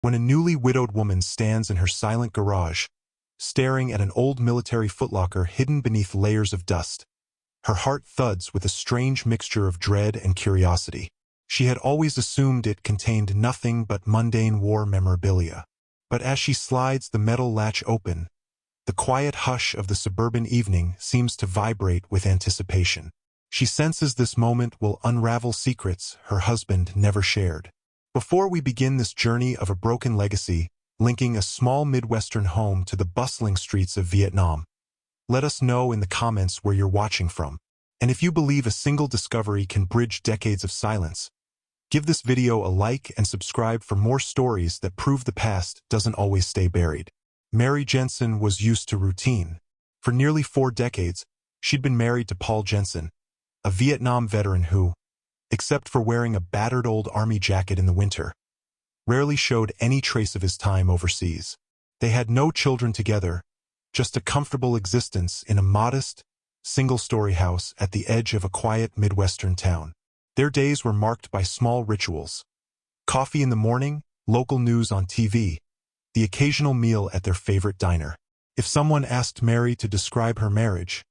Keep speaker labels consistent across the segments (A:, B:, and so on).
A: When a newly widowed woman stands in her silent garage, staring at an old military footlocker hidden beneath layers of dust, her heart thuds with a strange mixture of dread and curiosity. She had always assumed it contained nothing but mundane war memorabilia. But as she slides the metal latch open, the quiet hush of the suburban evening seems to vibrate with anticipation. She senses this moment will unravel secrets her husband never shared. Before we begin this journey of a broken legacy, linking a small Midwestern home to the bustling streets of Vietnam, let us know in the comments where you're watching from. And if you believe a single discovery can bridge decades of silence, give this video a like and subscribe for more stories that prove the past doesn't always stay buried. Mary Jensen was used to routine. For nearly 4 decades, she'd been married to Paul Jensen, a Vietnam veteran who, except for wearing a battered old army jacket in the winter, rarely showed any trace of his time overseas. They had no children together, just a comfortable existence in a modest, single-story house at the edge of a quiet Midwestern town. Their days were marked by small rituals: coffee in the morning, local news on TV, the occasional meal at their favorite diner. If someone asked Mary to describe her marriage,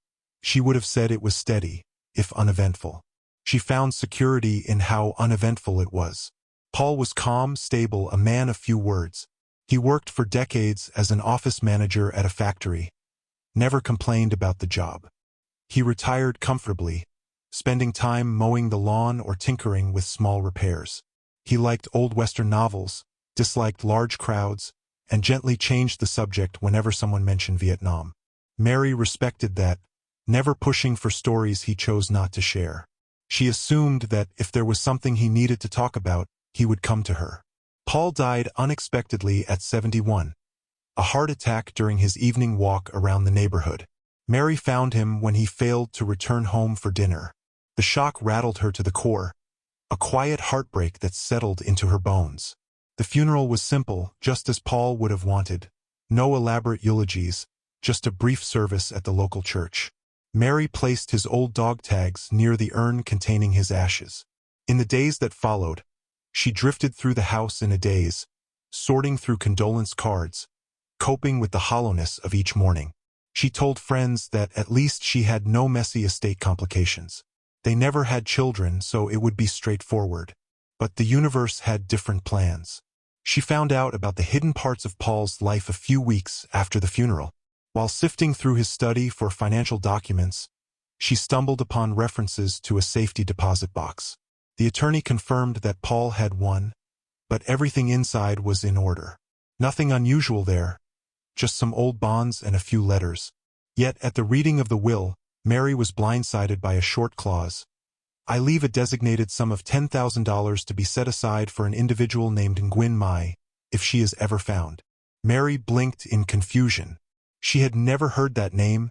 A: she would have said it was steady, if uneventful. She found security in how uneventful it was. Paul was calm, stable, a man of few words. He worked for decades as an office manager at a factory, never complained about the job. He retired comfortably, spending time mowing the lawn or tinkering with small repairs. He liked old Western novels, disliked large crowds, and gently changed the subject whenever someone mentioned Vietnam. Mary respected that, never pushing for stories he chose not to share. She assumed that if there was something he needed to talk about, he would come to her. Paul died unexpectedly at 71, a heart attack during his evening walk around the neighborhood. Mary found him when he failed to return home for dinner. The shock rattled her to the core, a quiet heartbreak that settled into her bones. The funeral was simple, just as Paul would have wanted. No elaborate eulogies, just a brief service at the local church. Mary placed his old dog tags near the urn containing his ashes. In the days that followed, she drifted through the house in a daze, sorting through condolence cards, coping with the hollowness of each morning. She told friends that at least she had no messy estate complications. They never had children, so it would be straightforward. But the universe had different plans. She found out about the hidden parts of Paul's life a few weeks after the funeral. While sifting through his study for financial documents, she stumbled upon references to a safety deposit box. The attorney confirmed that Paul had one, but everything inside was in order. Nothing unusual there, just some old bonds and a few letters. Yet at the reading of the will, Mary was blindsided by a short clause. "I leave a designated sum of $10,000 to be set aside for an individual named Nguyen Mai, if she is ever found." Mary blinked in confusion. She had never heard that name,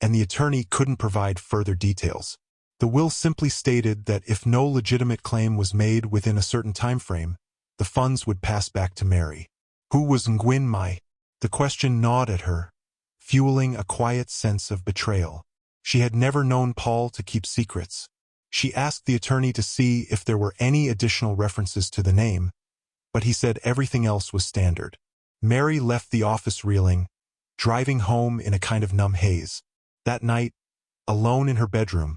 A: and the attorney couldn't provide further details. The will simply stated that if no legitimate claim was made within a certain time frame, the funds would pass back to Mary. Who was Nguyen Mai? The question gnawed at her, fueling a quiet sense of betrayal. She had never known Paul to keep secrets. She asked the attorney to see if there were any additional references to the name, but he said everything else was standard. Mary left the office reeling, driving home in a kind of numb haze. That night, alone in her bedroom,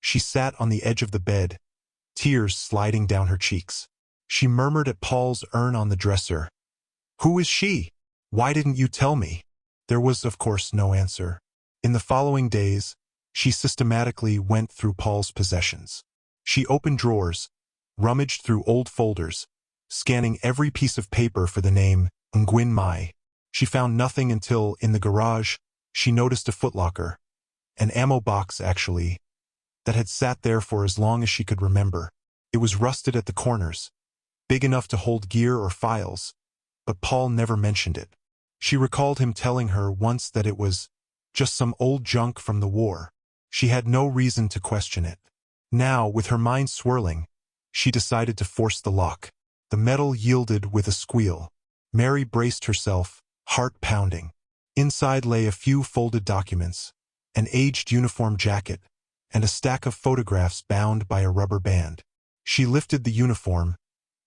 A: she sat on the edge of the bed, tears sliding down her cheeks. She murmured at Paul's urn on the dresser. "Who is she? Why didn't you tell me?" There was, of course, no answer. In the following days, she systematically went through Paul's possessions. She opened drawers, rummaged through old folders, scanning every piece of paper for the name Nguyen Mai. She found nothing until, in the garage, she noticed a footlocker, an ammo box actually, that had sat there for as long as she could remember. It was rusted at the corners, big enough to hold gear or files, but Paul never mentioned it. She recalled him telling her once that it was just some old junk from the war. She had no reason to question it. Now, with her mind swirling, she decided to force the lock. The metal yielded with a squeal. Mary braced herself, heart pounding. Inside lay a few folded documents, an aged uniform jacket, and a stack of photographs bound by a rubber band. She lifted the uniform,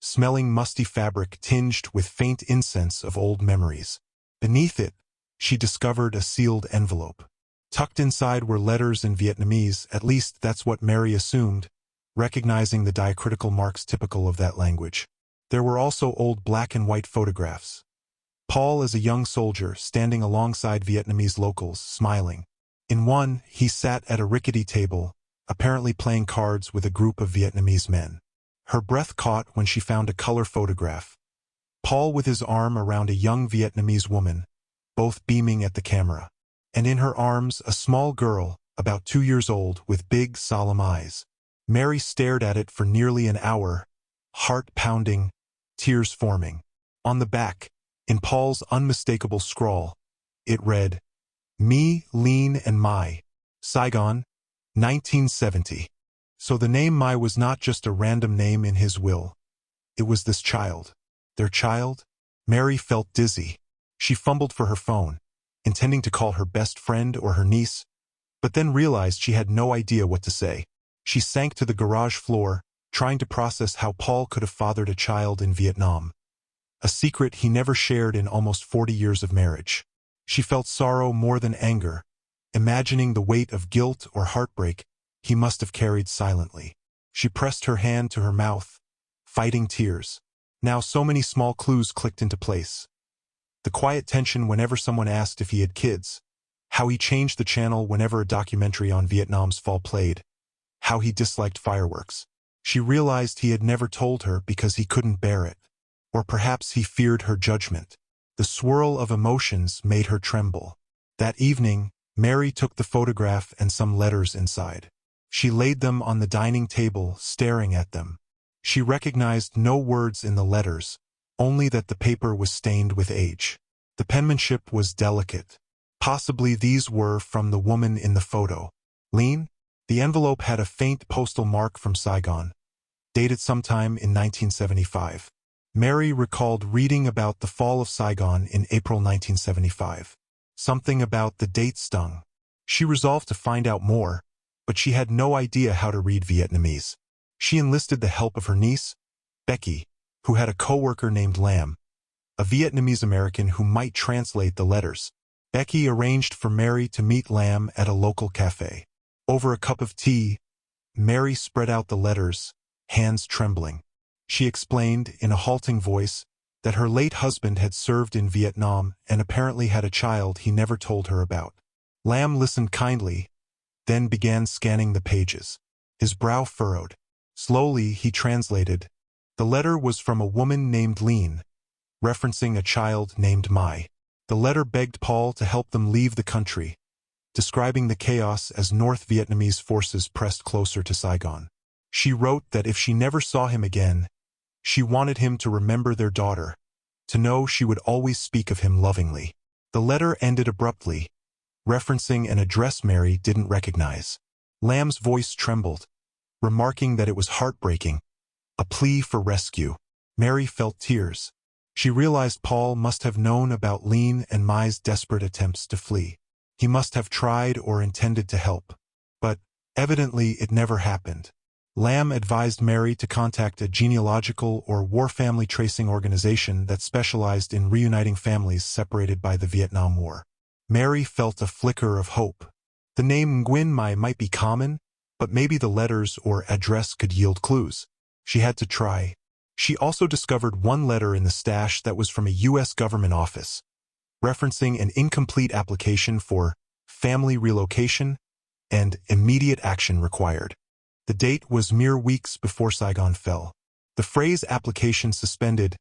A: smelling musty fabric tinged with faint incense of old memories. Beneath it, she discovered a sealed envelope. Tucked inside were letters in Vietnamese, at least that's what Mary assumed, recognizing the diacritical marks typical of that language. There were also old black and white photographs. Paul as a young soldier standing alongside Vietnamese locals, smiling. In one, he sat at a rickety table, apparently playing cards with a group of Vietnamese men. Her breath caught when she found a color photograph. Paul with his arm around a young Vietnamese woman, both beaming at the camera. And in her arms a small girl, about 2 years old, with big, solemn eyes. Mary stared at it for nearly an hour, heart pounding, tears forming. On the back, in Paul's unmistakable scrawl, it read, "Me, Lean and Mai, Saigon, 1970. So the name Mai was not just a random name in his will. It was this child. Their child? Mary felt dizzy. She fumbled for her phone, intending to call her best friend or her niece, but then realized she had no idea what to say. She sank to the garage floor, trying to process how Paul could have fathered a child in Vietnam. A secret he never shared in almost 40 years of marriage. She felt sorrow more than anger, imagining the weight of guilt or heartbreak he must have carried silently. She pressed her hand to her mouth, fighting tears. Now so many small clues clicked into place. The quiet tension whenever someone asked if he had kids, how he changed the channel whenever a documentary on Vietnam's fall played, how he disliked fireworks. She realized he had never told her because he couldn't bear it, or perhaps he feared her judgment. The swirl of emotions made her tremble. That evening, Mary took the photograph and some letters inside. She laid them on the dining table, staring at them. She recognized no words in the letters, only that the paper was stained with age. The penmanship was delicate. Possibly these were from the woman in the photo. Lean? The envelope had a faint postal mark from Saigon, dated sometime in 1975. Mary recalled reading about the fall of Saigon in April 1975. Something about the date stung. She resolved to find out more, but she had no idea how to read Vietnamese. She enlisted the help of her niece, Becky, who had a co-worker named Lam, a Vietnamese American who might translate the letters. Becky arranged for Mary to meet Lam at a local cafe. Over a cup of tea, Mary spread out the letters, hands trembling. She explained, in a halting voice, that her late husband had served in Vietnam and apparently had a child he never told her about. Lam listened kindly, then began scanning the pages. His brow furrowed. Slowly, he translated. The letter was from a woman named Lean, referencing a child named Mai. The letter begged Paul to help them leave the country, describing the chaos as North Vietnamese forces pressed closer to Saigon. She wrote that if she never saw him again, she wanted him to remember their daughter, to know she would always speak of him lovingly. The letter ended abruptly, referencing an address Mary didn't recognize. Lam's voice trembled, remarking that it was heartbreaking, a plea for rescue. Mary felt tears. She realized Paul must have known about Lean and Mai's desperate attempts to flee. He must have tried or intended to help, but evidently it never happened. Lam advised Mary to contact a genealogical or war family tracing organization that specialized in reuniting families separated by the Vietnam War. Mary felt a flicker of hope. The name Nguyen Mai might be common, but maybe the letters or address could yield clues. She had to try. She also discovered one letter in the stash that was from a U.S. government office, referencing an incomplete application for family relocation and immediate action required. The date was mere weeks before Saigon fell. The phrase application suspended,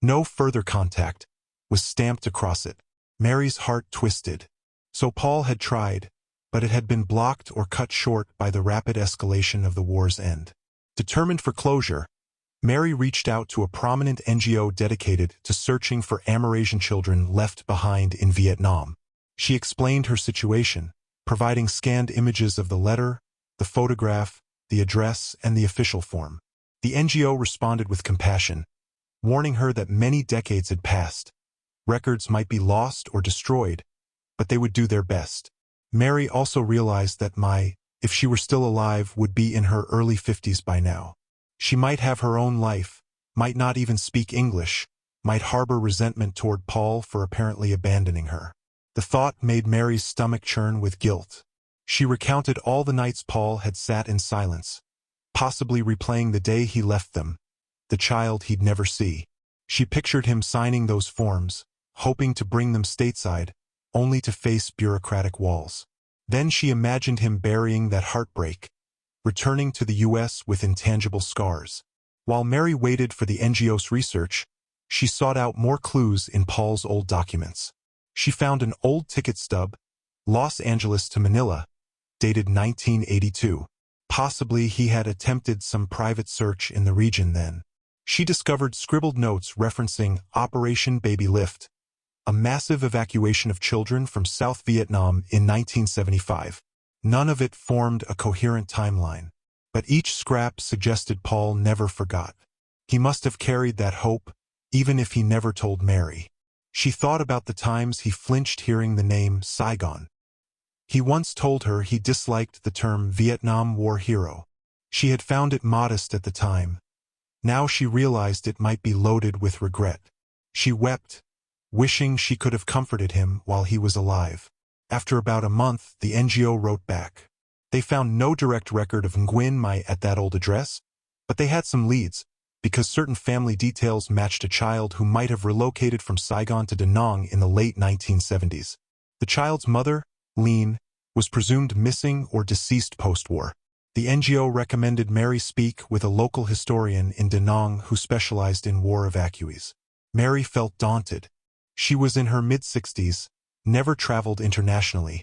A: no further contact, was stamped across it. Mary's heart twisted. So Paul had tried, but it had been blocked or cut short by the rapid escalation of the war's end. Determined for closure, Mary reached out to a prominent NGO dedicated to searching for Amerasian children left behind in Vietnam. She explained her situation, providing scanned images of the letter, the photograph, the address, and the official form. The NGO responded with compassion, warning her that many decades had passed. Records might be lost or destroyed, but they would do their best. Mary also realized that Mai, if she were still alive, would be in her early 50s by now. She might have her own life, might not even speak English, might harbor resentment toward Paul for apparently abandoning her. The thought made Mary's stomach churn with guilt. She recounted all the nights Paul had sat in silence, possibly replaying the day he left them, the child he'd never see. She pictured him signing those forms, hoping to bring them stateside, only to face bureaucratic walls. Then she imagined him burying that heartbreak, returning to the U.S. with intangible scars. While Mary waited for the NGO's research, she sought out more clues in Paul's old documents. She found an old ticket stub, Los Angeles to Manila, dated 1982. Possibly he had attempted some private search in the region then. She discovered scribbled notes referencing Operation Baby Lift, a massive evacuation of children from South Vietnam in 1975. None of it formed a coherent timeline, but each scrap suggested Paul never forgot. He must have carried that hope, even if he never told Mary. She thought about the times he flinched hearing the name Saigon. He once told her he disliked the term Vietnam War hero. She had found it modest at the time. Now she realized it might be loaded with regret. She wept, wishing she could have comforted him while he was alive. After about a month, the NGO wrote back. They found no direct record of Nguyen Mai at that old address, but they had some leads, because certain family details matched a child who might have relocated from Saigon to Da Nang in the late 1970s. The child's mother, Lean, was presumed missing or deceased post-war. The NGO recommended Mary speak with a local historian in Da Nang who specialized in war evacuees. Mary felt daunted. She was in her mid-60s, never traveled internationally,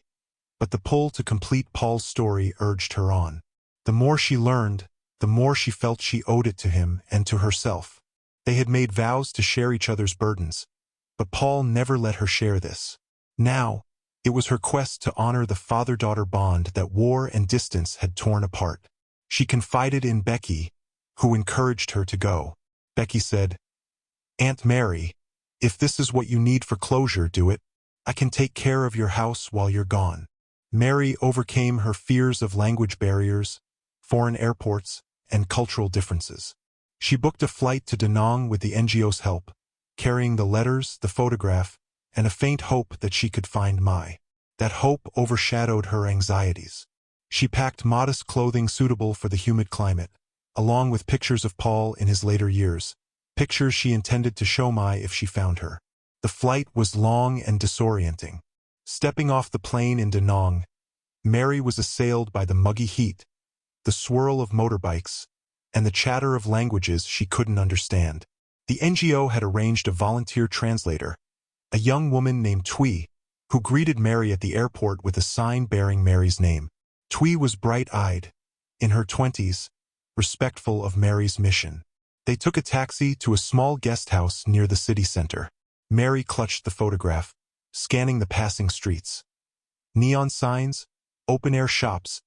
A: but the pull to complete Paul's story urged her on. The more she learned, the more she felt she owed it to him and to herself. They had made vows to share each other's burdens, but Paul never let her share this. Now, it was her quest to honor the father-daughter bond that war and distance had torn apart. She confided in Becky, who encouraged her to go. Becky said, "Aunt Mary, if this is what you need for closure, do it. I can take care of your house while you're gone." Mary overcame her fears of language barriers, foreign airports, and cultural differences. She booked a flight to Da Nang with the NGO's help, carrying the letters, the photograph, and a faint hope that she could find Mai. That hope overshadowed her anxieties. She packed modest clothing suitable for the humid climate, along with pictures of Paul in his later years, pictures she intended to show Mai if she found her. The flight was long and disorienting. Stepping off the plane in Da Nang, Mary was assailed by the muggy heat, the swirl of motorbikes, and the chatter of languages she couldn't understand. The NGO had arranged a volunteer translator, a young woman named Thuy, who greeted Mary at the airport with a sign bearing Mary's name. Thuy was bright-eyed, in her 20s, respectful of Mary's mission. They took a taxi to a small guest house near the city center. Mary clutched the photograph, scanning the passing streets. Neon signs, open-air shops,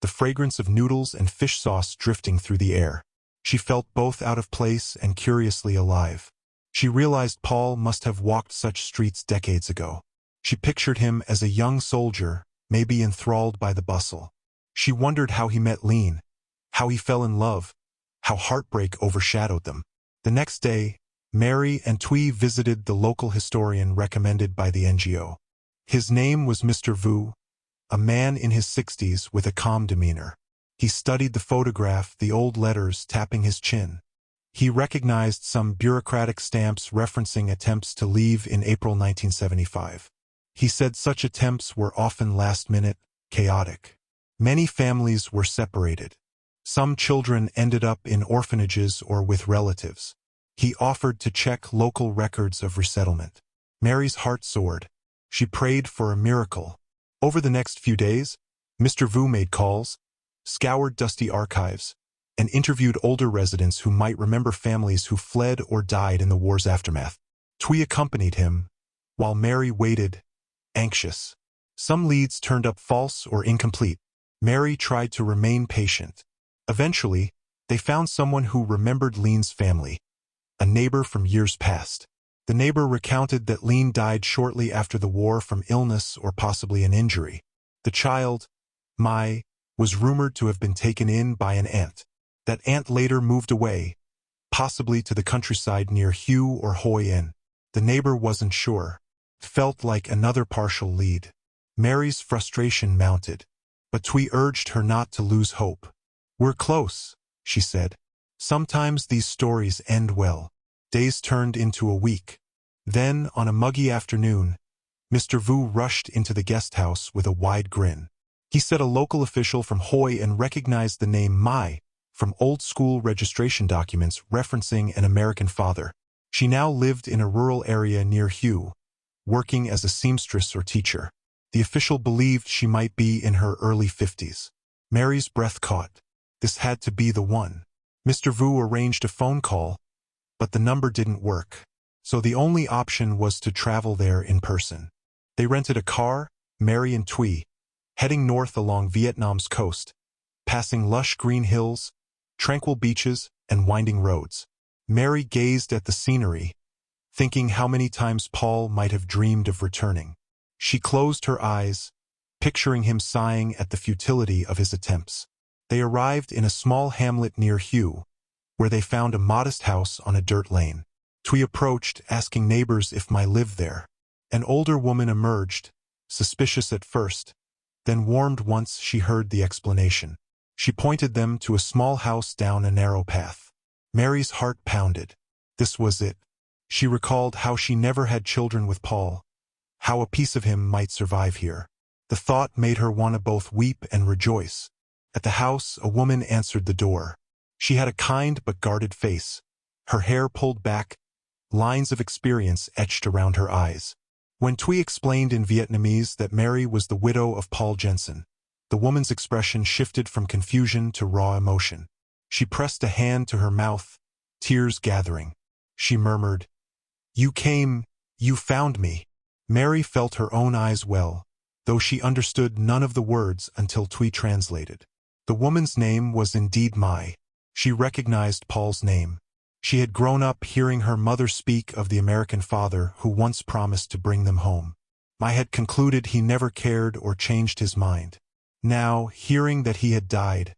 A: the fragrance of noodles and fish sauce drifting through the air. She felt both out of place and curiously alive. She realized Paul must have walked such streets decades ago. She pictured him as a young soldier, maybe enthralled by the bustle. She wondered how he met Lean, how he fell in love, how heartbreak overshadowed them. The next day, Mary and Thuy visited the local historian recommended by the NGO. His name was Mr. Vu, a man in his 60s with a calm demeanor. He studied the photograph, the old letters tapping his chin. He recognized some bureaucratic stamps referencing attempts to leave in April 1975. He said such attempts were often last-minute, chaotic. Many families were separated. Some children ended up in orphanages or with relatives. He offered to check local records of resettlement. Mary's heart soared. She prayed for a miracle. Over the next few days, Mr. Vu made calls, scoured dusty archives, and interviewed older residents who might remember families who fled or died in the war's aftermath. Thuy accompanied him, while Mary waited, anxious. Some leads turned up false or incomplete. Mary tried to remain patient. Eventually, they found someone who remembered Lean's family, a neighbor from years past. The neighbor recounted that Lean died shortly after the war from illness or possibly an injury. The child, Mai, was rumored to have been taken in by an aunt. That aunt later moved away, possibly to the countryside near Hugh or Hoi Inn. The neighbor wasn't sure. Felt like another partial lead. Mary's frustration mounted, but Twee urged her not to lose hope. "We're close," she said. "Sometimes these stories end well." Days turned into a week. Then, on a muggy afternoon, Mr. Vu rushed into the guest house with a wide grin. He said a local official from Hoi and recognized the name Mai from old-school registration documents referencing an American father. She now lived in a rural area near Hugh, working as a seamstress or teacher. The official believed she might be in her early 50s. Mary's breath caught. This had to be the one. Mr. Vu arranged a phone call, but the number didn't work. So the only option was to travel there in person. They rented a car, Mary and Twee, heading north along Vietnam's coast, passing lush green hills, tranquil beaches, and winding roads. Mary gazed at the scenery, thinking how many times Paul might have dreamed of returning. She closed her eyes, picturing him sighing at the futility of his attempts. They arrived in a small hamlet near Hugh, where they found a modest house on a dirt lane. Twee approached, asking neighbors if Mai lived there. An older woman emerged, suspicious at first, then warmed once she heard the explanation. She pointed them to a small house down a narrow path. Mary's heart pounded. This was it. She recalled how she never had children with Paul, how a piece of him might survive here. The thought made her want to both weep and rejoice. At the house, a woman answered the door. She had a kind but guarded face, her hair pulled back, lines of experience etched around her eyes. When Twee explained in Vietnamese that Mary was the widow of Paul Jensen, the woman's expression shifted from confusion to raw emotion. She pressed a hand to her mouth, tears gathering. She murmured, "You came, you found me." Mary felt her own eyes well, though she understood none of the words until Twee translated. The woman's name was indeed Mai. She recognized Paul's name. She had grown up hearing her mother speak of the American father who once promised to bring them home. Mai had concluded he never cared or changed his mind. Now, hearing that he had died,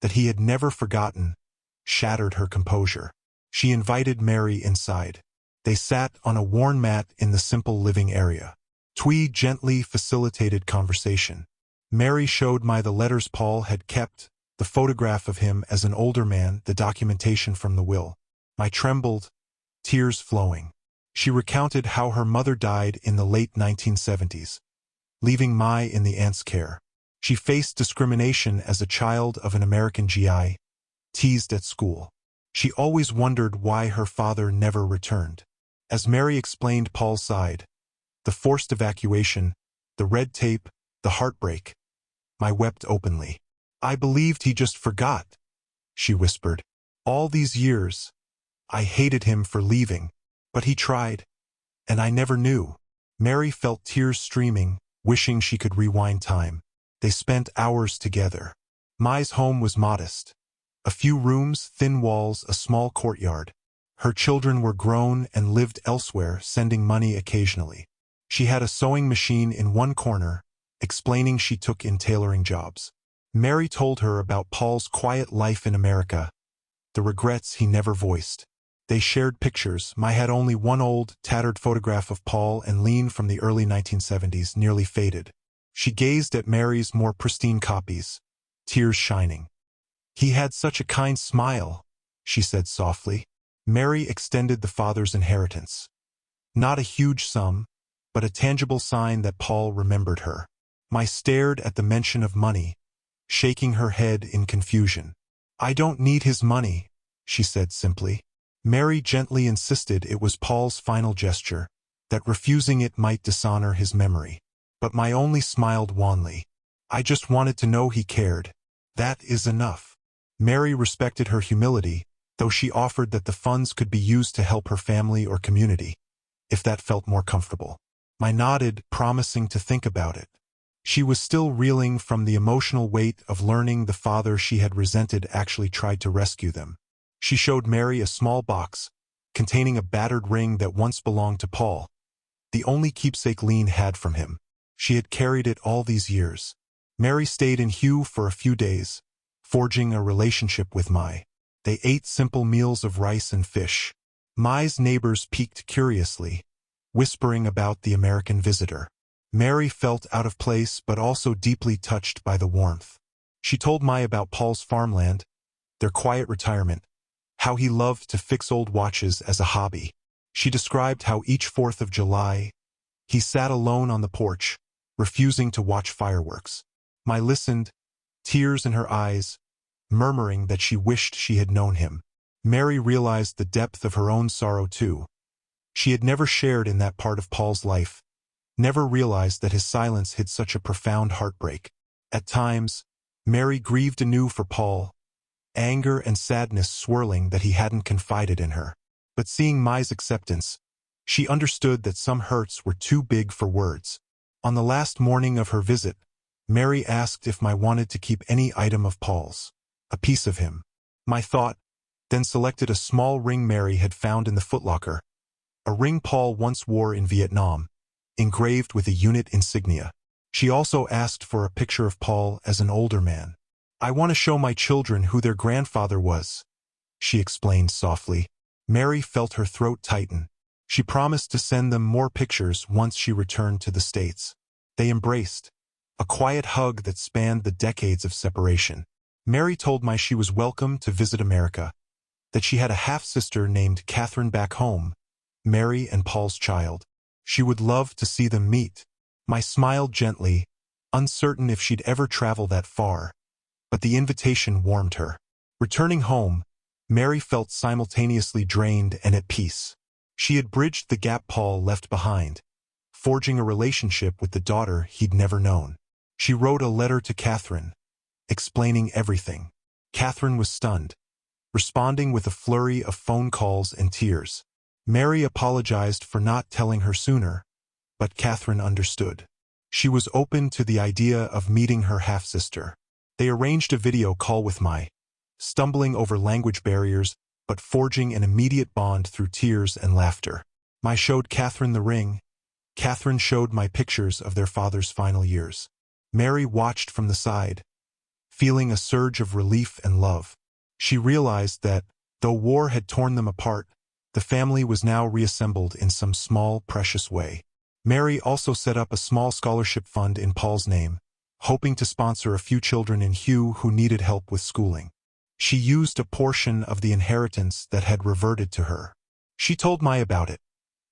A: that he had never forgotten, shattered her composure. She invited Mary inside. They sat on a worn mat in the simple living area. Twee gently facilitated conversation. Mary showed Mai the letters Paul had kept, the photograph of him as an older man, the documentation from the will. Mai trembled, tears flowing. She recounted how her mother died in the late 1970s, leaving Mai in the aunt's care. She faced discrimination as a child of an American GI, teased at school. She always wondered why her father never returned. As Mary explained Paul's side, the forced evacuation, the red tape, the heartbreak, Mai wept openly. "I believed he just forgot," she whispered. "All these years, I hated him for leaving, but he tried, and I never knew." Mary felt tears streaming, wishing she could rewind time. They spent hours together. Mai's home was modest. A few rooms, thin walls, a small courtyard. Her children were grown and lived elsewhere, sending money occasionally. She had a sewing machine in one corner, explaining she took in tailoring jobs. Mary told her about Paul's quiet life in America, the regrets he never voiced. They shared pictures. Mai had only one old, tattered photograph of Paul and Lean from the early 1970s, nearly faded. She gazed at Mary's more pristine copies, tears shining. "He had such a kind smile," she said softly. Mary extended the father's inheritance. Not a huge sum, but a tangible sign that Paul remembered her. Mai stared at the mention of money, shaking her head in confusion. "I don't need his money," she said simply. Mary gently insisted it was Paul's final gesture, that refusing it might dishonor his memory. But Mai only smiled wanly. "I just wanted to know he cared. That is enough." Mary respected her humility, though she offered that the funds could be used to help her family or community, if that felt more comfortable. Mai nodded, promising to think about it. She was still reeling from the emotional weight of learning the father she had resented actually tried to rescue them. She showed Mary a small box, containing a battered ring that once belonged to Paul, the only keepsake Lean had from him. She had carried it all these years. Mary stayed in Hugh for a few days, forging a relationship with Mai. They ate simple meals of rice and fish. Mai's neighbors peeked curiously, whispering about the American visitor. Mary felt out of place but also deeply touched by the warmth. She told Mai about Paul's farmland, their quiet retirement, how he loved to fix old watches as a hobby. She described how each 4th of July, he sat alone on the porch, refusing to watch fireworks. Mai listened, tears in her eyes, murmuring that she wished she had known him. Mary realized the depth of her own sorrow too. She had never shared in that part of Paul's life, never realized that his silence hid such a profound heartbreak. At times, Mary grieved anew for Paul, anger and sadness swirling that he hadn't confided in her. But seeing Mai's acceptance, she understood that some hurts were too big for words. On the last morning of her visit, Mary asked if Mai wanted to keep any item of Paul's, a piece of him. Mai thought, then selected a small ring Mary had found in the footlocker, a ring Paul once wore in Vietnam, engraved with a unit insignia. She also asked for a picture of Paul as an older man. "I want to show my children who their grandfather was," she explained softly. Mary felt her throat tighten. She promised to send them more pictures once she returned to the States. They embraced, a quiet hug that spanned the decades of separation. Mary told Mai she was welcome to visit America, that she had a half-sister named Catherine back home, Mary and Paul's child. She would love to see them meet. Mai smiled gently, uncertain if she'd ever travel that far, but the invitation warmed her. Returning home, Mary felt simultaneously drained and at peace. She had bridged the gap Paul left behind, forging a relationship with the daughter he'd never known. She wrote a letter to Catherine, explaining everything. Catherine was stunned, responding with a flurry of phone calls and tears. Mary apologized for not telling her sooner, but Catherine understood. She was open to the idea of meeting her half-sister. They arranged a video call with Mai, stumbling over language barriers but forging an immediate bond through tears and laughter. Mai showed Catherine the ring. Catherine showed Mai pictures of their father's final years. Mary watched from the side, feeling a surge of relief and love. She realized that, though war had torn them apart, the family was now reassembled in some small, precious way. Mary also set up a small scholarship fund in Paul's name, hoping to sponsor a few children in Hue who needed help with schooling. She used a portion of the inheritance that had reverted to her. She told Mai about it,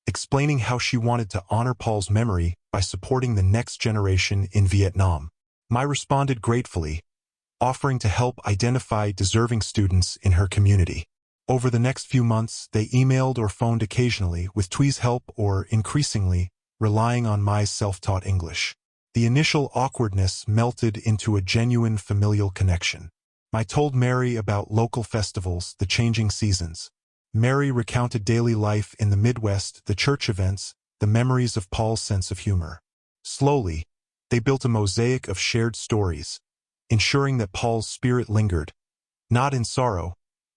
A: explaining how she wanted to honor Paul's memory by supporting the next generation in Vietnam. Mai responded gratefully, offering to help identify deserving students in her community. Over the next few months, they emailed or phoned occasionally with Thuy's help or, increasingly, relying on Mai's self-taught English. The initial awkwardness melted into a genuine familial connection. Mai told Mary about local festivals, the changing seasons. Mary recounted daily life in the Midwest, the church events, the memories of Paul's sense of humor. Slowly, they built a mosaic of shared stories, ensuring that Paul's spirit lingered, not in sorrow,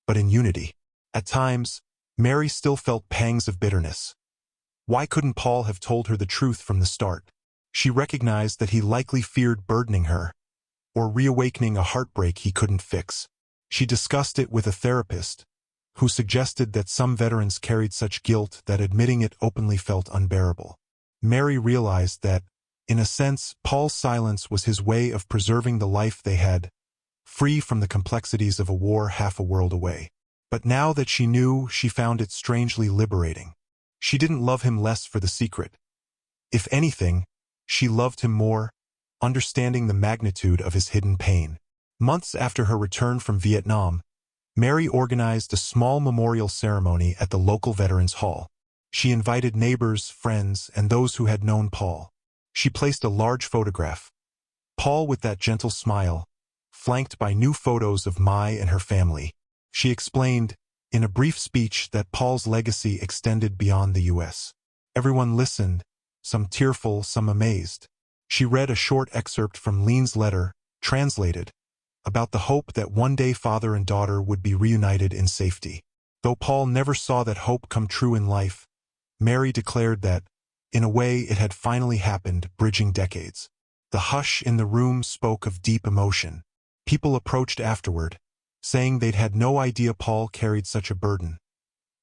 A: but in unity. At times, Mary still felt pangs of bitterness. Why couldn't Paul have told her the truth from the start? She recognized that he likely feared burdening her, or reawakening a heartbreak he couldn't fix. She discussed it with a therapist, who suggested that some veterans carried such guilt that admitting it openly felt unbearable. Mary realized that, in a sense, Paul's silence was his way of preserving the life they had, free from the complexities of a war half a world away. But now that she knew, she found it strangely liberating. She didn't love him less for the secret. If anything, she loved him more, understanding the magnitude of his hidden pain. Months after her return from Vietnam, Mary organized a small memorial ceremony at the local Veterans Hall. She invited neighbors, friends, and those who had known Paul. She placed a large photograph, Paul with that gentle smile, flanked by new photos of Mai and her family. She explained, in a brief speech, that Paul's legacy extended beyond the U.S. Everyone listened, some tearful, some amazed. She read a short excerpt from Lean's letter, translated, about the hope that one day father and daughter would be reunited in safety. Though Paul never saw that hope come true in life, Mary declared that, in a way, it had finally happened, bridging decades. The hush in the room spoke of deep emotion. People approached afterward, saying they'd had no idea Paul carried such a burden,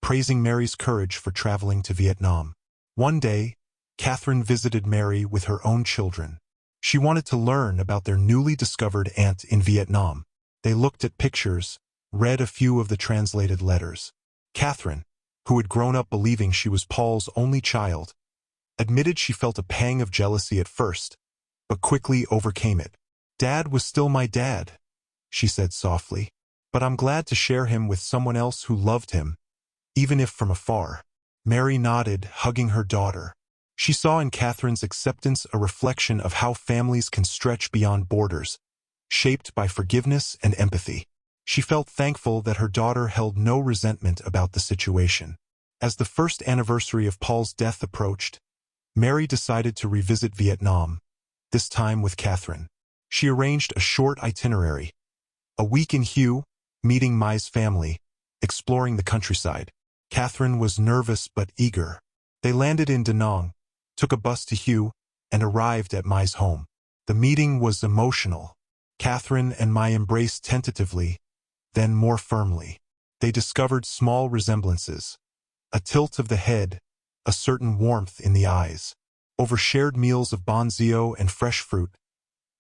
A: praising Mary's courage for traveling to Vietnam. One day, Catherine visited Mary with her own children. She wanted to learn about their newly discovered aunt in Vietnam. They looked at pictures, read a few of the translated letters. Catherine, who had grown up believing she was Paul's only child, admitted she felt a pang of jealousy at first, but quickly overcame it. "Dad was still my dad," she said softly, "but I'm glad to share him with someone else who loved him, even if from afar." Mary nodded, hugging her daughter. She saw in Catherine's acceptance a reflection of how families can stretch beyond borders, shaped by forgiveness and empathy. She felt thankful that her daughter held no resentment about the situation. As the first anniversary of Paul's death approached, Mary decided to revisit Vietnam, this time with Catherine. She arranged a short itinerary. A week in Hue, meeting Mai's family, exploring the countryside. Catherine was nervous but eager. They landed in Da Nang, took a bus to Hue, and arrived at Mai's home. The meeting was emotional. Catherine and Mai embraced tentatively, then more firmly. They discovered small resemblances, a tilt of the head, a certain warmth in the eyes. Over shared meals of bonzio and fresh fruit,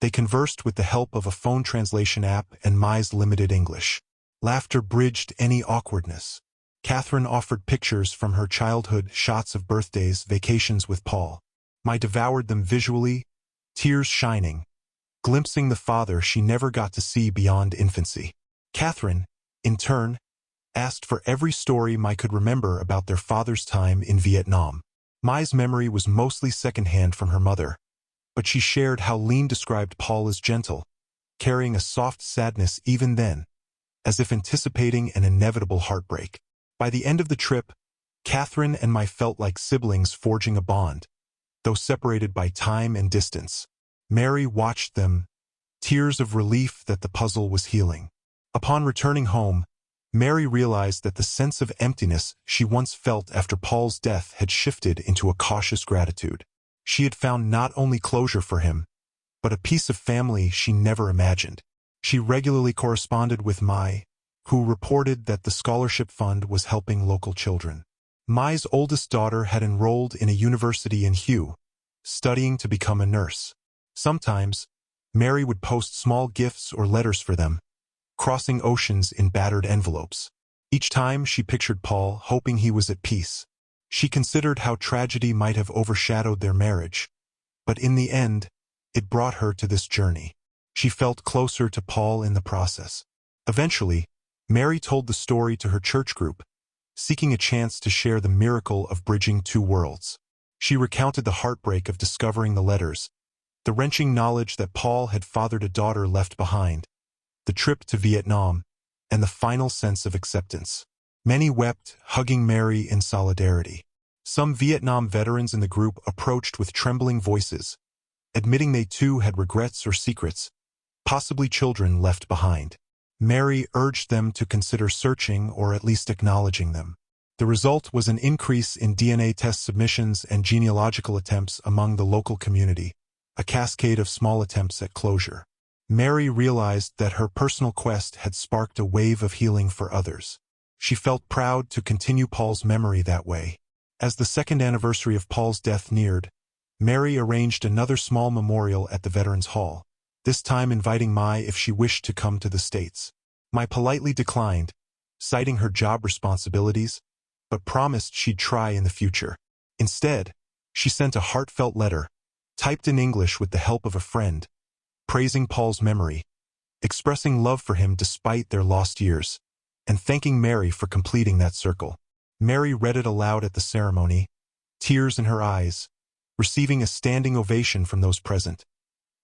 A: they conversed with the help of a phone translation app and Mai's limited English. Laughter bridged any awkwardness. Catherine offered pictures from her childhood, shots of birthdays, vacations with Paul. Mai devoured them visually, tears shining, glimpsing the father she never got to see beyond infancy. Catherine, in turn, asked for every story Mai could remember about their father's time in Vietnam. Mai's memory was mostly secondhand from her mother, but she shared how Lean described Paul as gentle, carrying a soft sadness even then, as if anticipating an inevitable heartbreak. By the end of the trip, Catherine and Mai felt like siblings forging a bond, though separated by time and distance. Mary watched them, tears of relief that the puzzle was healing. Upon returning home, Mary realized that the sense of emptiness she once felt after Paul's death had shifted into a cautious gratitude. She had found not only closure for him, but a piece of family she never imagined. She regularly corresponded with Mai, who reported that the scholarship fund was helping local children. Mai's oldest daughter had enrolled in a university in Hue, studying to become a nurse. Sometimes, Mary would post small gifts or letters for them, crossing oceans in battered envelopes. Each time she pictured Paul, hoping he was at peace. She considered how tragedy might have overshadowed their marriage, but in the end, it brought her to this journey. She felt closer to Paul in the process. Eventually, Mary told the story to her church group, seeking a chance to share the miracle of bridging two worlds. She recounted the heartbreak of discovering the letters, the wrenching knowledge that Paul had fathered a daughter left behind, the trip to Vietnam, and the final sense of acceptance. Many wept, hugging Mary in solidarity. Some Vietnam veterans in the group approached with trembling voices, admitting they too had regrets or secrets, possibly children left behind. Mary urged them to consider searching or at least acknowledging them. The result was an increase in DNA test submissions and genealogical attempts among the local community, a cascade of small attempts at closure. Mary realized that her personal quest had sparked a wave of healing for others. She felt proud to continue Paul's memory that way. As the second anniversary of Paul's death neared, Mary arranged another small memorial at the Veterans Hall, this time inviting Mai if she wished to come to the States. Mai politely declined, citing her job responsibilities, but promised she'd try in the future. Instead, she sent a heartfelt letter, typed in English with the help of a friend, praising Paul's memory, expressing love for him despite their lost years, and thanking Mary for completing that circle. Mary read it aloud at the ceremony, tears in her eyes, receiving a standing ovation from those present,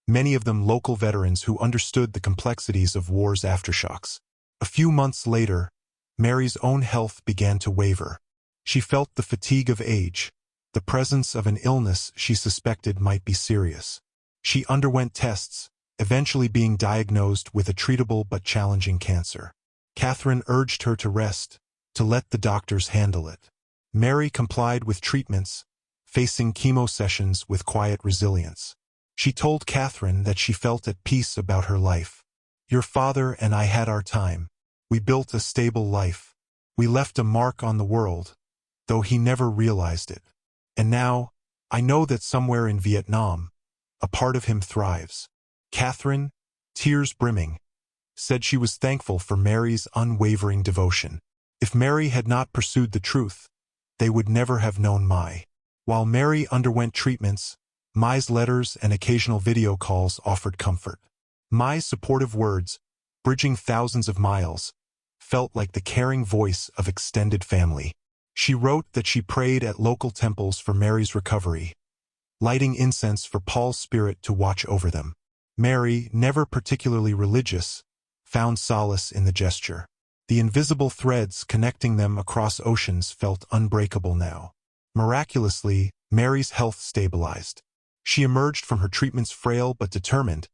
A: many of them local veterans who understood the complexities of war's aftershocks. A few months later, Mary's own health began to waver. She felt the fatigue of age, the presence of an illness she suspected might be serious. She underwent tests, eventually being diagnosed with a treatable but challenging cancer. Catherine urged her to rest, to let the doctors handle it. Mary complied with treatments, facing chemo sessions with quiet resilience. She told Catherine that she felt at peace about her life. "Your father and I had our time. We built a stable life. We left a mark on the world, though he never realized it. And now, I know that somewhere in Vietnam, a part of him thrives. Catherine, tears brimming, said she was thankful for Mary's unwavering devotion. If Mary had not pursued the truth, they would never have known Mai. While Mary underwent treatments, Mai's letters and occasional video calls offered comfort. Mai's supportive words, bridging thousands of miles, felt like the caring voice of extended family. She wrote that she prayed at local temples for Mary's recovery, lighting incense for Paul's spirit to watch over them. Mary, never particularly religious, found solace in the gesture. The invisible threads connecting them across oceans felt unbreakable now. Miraculously, Mary's health stabilized. She emerged from her treatments frail but determined,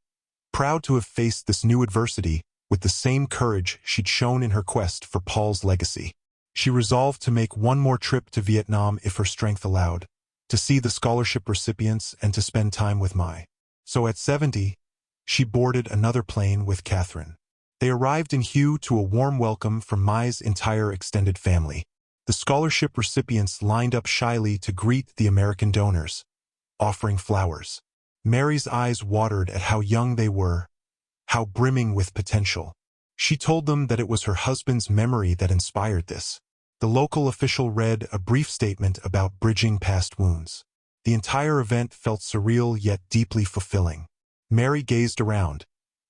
A: proud to have faced this new adversity with the same courage she'd shown in her quest for Paul's legacy. She resolved to make one more trip to Vietnam if her strength allowed, to see the scholarship recipients and to spend time with Mai. So at 70, she boarded another plane with Catherine. They arrived in Hue to a warm welcome from Mai's entire extended family. The scholarship recipients lined up shyly to greet the American donors, offering flowers. Mary's eyes watered at how young they were, how brimming with potential. She told them that it was her husband's memory that inspired this. The local official read a brief statement about bridging past wounds. The entire event felt surreal yet deeply fulfilling. Mary gazed around,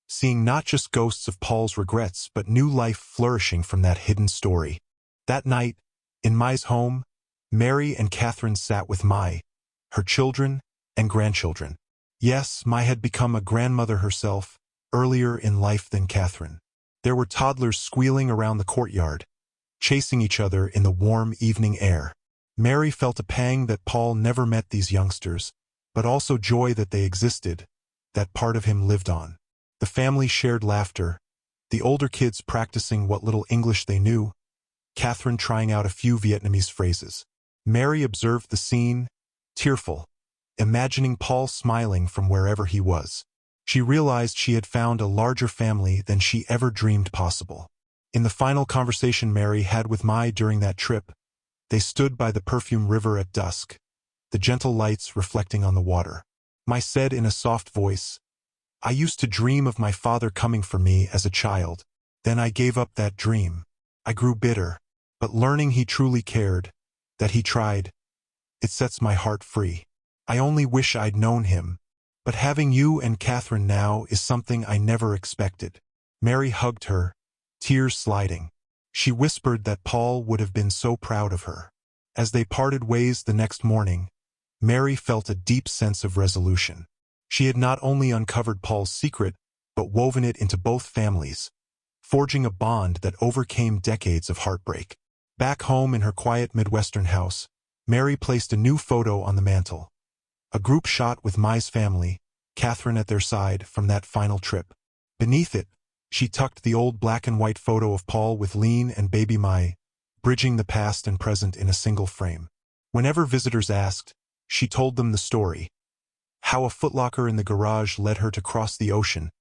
A: seeing not just ghosts of Paul's regrets but new life flourishing from that hidden story. That night, in Mai's home, Mary and Catherine sat with Mai, her children and grandchildren. Yes, Mai had become a grandmother herself, earlier in life than Catherine. There were toddlers squealing around the courtyard, chasing each other in the warm evening air. Mary felt a pang that Paul never met these youngsters, but also joy that they existed, that part of him lived on. The family shared laughter, the older kids practicing what little English they knew, Catherine trying out a few Vietnamese phrases. Mary observed the scene, tearful, imagining Paul smiling from wherever he was. She realized she had found a larger family than she ever dreamed possible. In the final conversation Mary had with Mai during that trip, they stood by the perfume river at dusk, the gentle lights reflecting on the water. Mai said in a soft voice, "I used to dream of my father coming for me as a child. Then I gave up that dream. I grew bitter, but learning he truly cared, that he tried, it sets my heart free. I only wish I'd known him, but having you and Catherine now is something I never expected." Mary hugged her, tears sliding. She whispered that Paul would have been so proud of her. As they parted ways the next morning, Mary felt a deep sense of resolution. She had not only uncovered Paul's secret, but woven it into both families, forging a bond that overcame decades of heartbreak. Back home in her quiet Midwestern house, Mary placed a new photo on the mantel. A group shot with Mai's family, Catherine at their side, from that final trip. Beneath it, she tucked the old black and white photo of Paul with Lean and baby Mai, bridging the past and present in a single frame. Whenever visitors asked, she told them the story, how a footlocker in the garage led her to cross the ocean,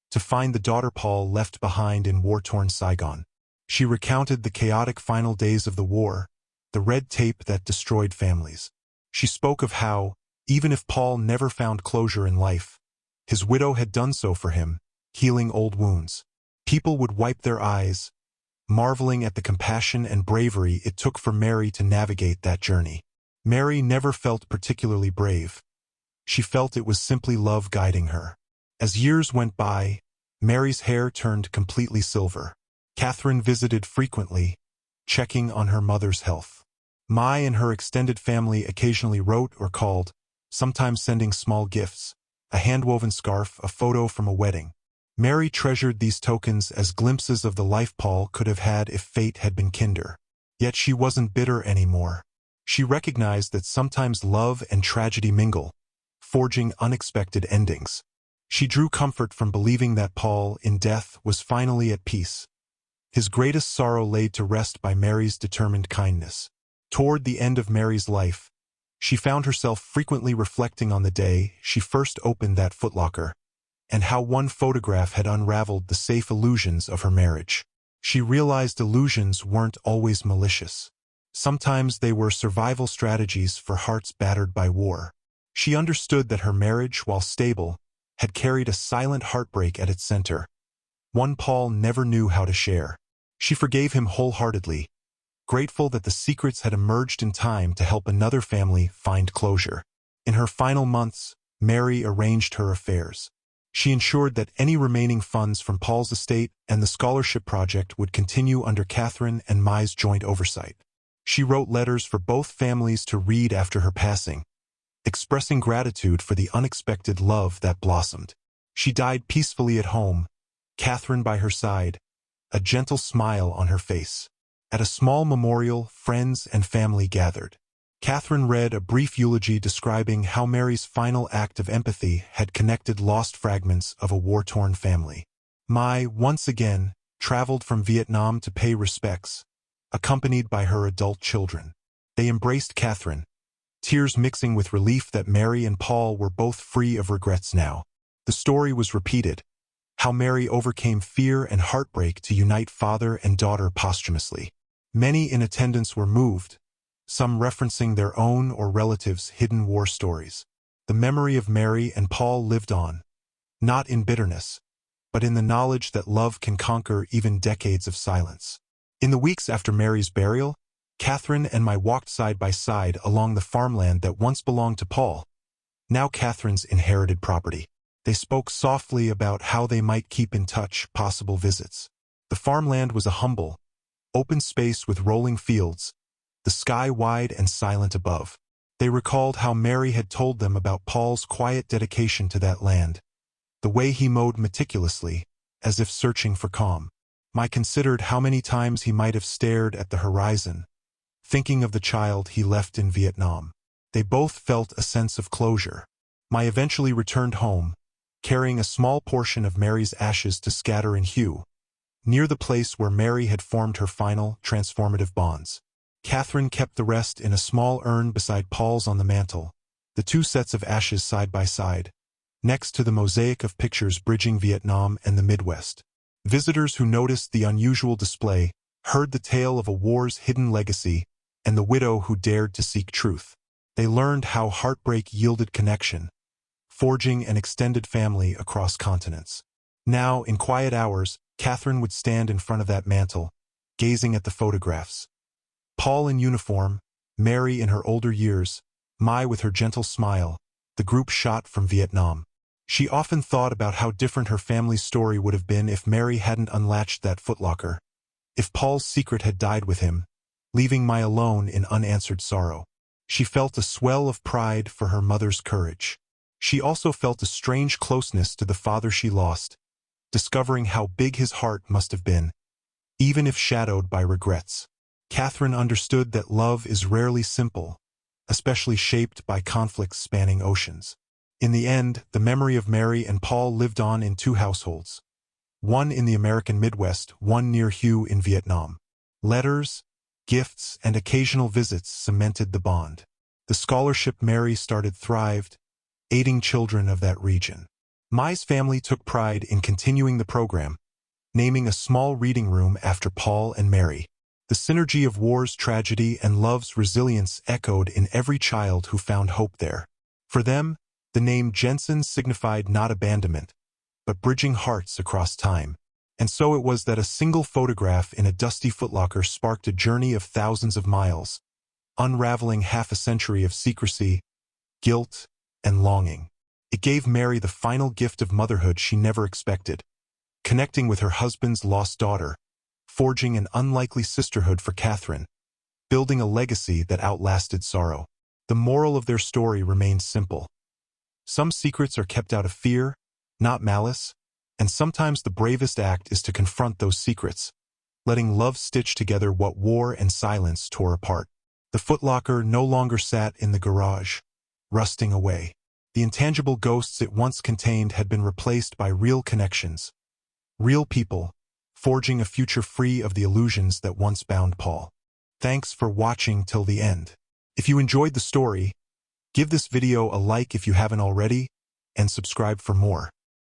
A: to find the daughter Paul left behind in war-torn Saigon. She recounted the chaotic final days of the war, the red tape that destroyed families. She spoke of how, even if Paul never found closure in life, his widow had done so for him, healing old wounds. People would wipe their eyes, marveling at the compassion and bravery it took for Mary to navigate that journey. Mary never felt particularly brave. She felt it was simply love guiding her. As years went by, Mary's hair turned completely silver. Catherine visited frequently, checking on her mother's health. Mai and her extended family occasionally wrote or called, sometimes sending small gifts, a hand-woven scarf, a photo from a wedding. Mary treasured these tokens as glimpses of the life Paul could have had if fate had been kinder. Yet she wasn't bitter anymore. She recognized that sometimes love and tragedy mingle, forging unexpected endings. She drew comfort from believing that Paul, in death, was finally at peace, his greatest sorrow laid to rest by Mary's determined kindness. Toward the end of Mary's life, she found herself frequently reflecting on the day she first opened that footlocker, and how one photograph had unraveled the safe illusions of her marriage. She realized illusions weren't always malicious. Sometimes they were survival strategies for hearts battered by war. She understood that her marriage, while stable, had carried a silent heartbreak at its center, one Paul never knew how to share. She forgave him wholeheartedly, grateful that the secrets had emerged in time to help another family find closure. In her final months, Mary arranged her affairs. She ensured that any remaining funds from Paul's estate and the scholarship project would continue under Catherine and Mai's joint oversight. She wrote letters for both families to read after her passing, expressing gratitude for the unexpected love that blossomed. She died peacefully at home, Catherine by her side, a gentle smile on her face. At a small memorial, friends and family gathered. Catherine read a brief eulogy describing how Mary's final act of empathy had connected lost fragments of a war-torn family. Mai, once again, traveled from Vietnam to pay respects, accompanied by her adult children. They embraced Catherine, tears mixing with relief that Mary and Paul were both free of regrets now. The story was repeated, how Mary overcame fear and heartbreak to unite father and daughter posthumously. Many in attendance were moved, some referencing their own or relatives' hidden war stories. The memory of Mary and Paul lived on, not in bitterness, but in the knowledge that love can conquer even decades of silence. In the weeks after Mary's burial, Catherine and Mai walked side by side along the farmland that once belonged to Paul, now Catherine's inherited property. They spoke softly about how they might keep in touch, possible visits. The farmland was a humble, open space with rolling fields, the sky wide and silent above. They recalled how Mary had told them about Paul's quiet dedication to that land, the way he mowed meticulously, as if searching for calm. Mai considered how many times he might have stared at the horizon, thinking of the child he left in Vietnam. They both felt a sense of closure. Mai eventually returned home, carrying a small portion of Mary's ashes to scatter in Hue, near the place where Mary had formed her final, transformative bonds. Catherine kept the rest in a small urn beside Paul's on the mantel, the two sets of ashes side by side, next to the mosaic of pictures bridging Vietnam and the Midwest. Visitors who noticed the unusual display heard the tale of a war's hidden legacy and the widow who dared to seek truth. They learned how heartbreak yielded connection, forging an extended family across continents. Now, in quiet hours, Catherine would stand in front of that mantel, gazing at the photographs. Paul in uniform, Mary in her older years, Mai with her gentle smile, the group shot from Vietnam. She often thought about how different her family's story would have been if Mary hadn't unlatched that footlocker, if Paul's secret had died with him, leaving Mai alone in unanswered sorrow. She felt a swell of pride for her mother's courage. She also felt a strange closeness to the father she lost, discovering how big his heart must have been, even if shadowed by regrets. Catherine understood that love is rarely simple, especially shaped by conflicts spanning oceans. In the end, the memory of Mary and Paul lived on in two households, one in the American Midwest, one near Hue in Vietnam. Letters, gifts, and occasional visits cemented the bond. The scholarship Mary started thrived, aiding children of that region. Mai's family took pride in continuing the program, naming a small reading room after Paul and Mary. The synergy of war's tragedy and love's resilience echoed in every child who found hope there. For them, the name Jensen signified not abandonment, but bridging hearts across time. And so it was that a single photograph in a dusty footlocker sparked a journey of thousands of miles, unraveling half a century of secrecy, guilt, and longing. It gave Mary the final gift of motherhood she never expected, connecting with her husband's lost daughter, forging an unlikely sisterhood for Catherine, building a legacy that outlasted sorrow. The moral of their story remains simple. Some secrets are kept out of fear, not malice, and sometimes the bravest act is to confront those secrets, letting love stitch together what war and silence tore apart. The footlocker no longer sat in the garage, rusting away. The intangible ghosts it once contained had been replaced by real connections, real people, forging a future free of the illusions that once bound Paul. Thanks for watching till the end. If you enjoyed the story, give this video a like if you haven't already, and subscribe for more.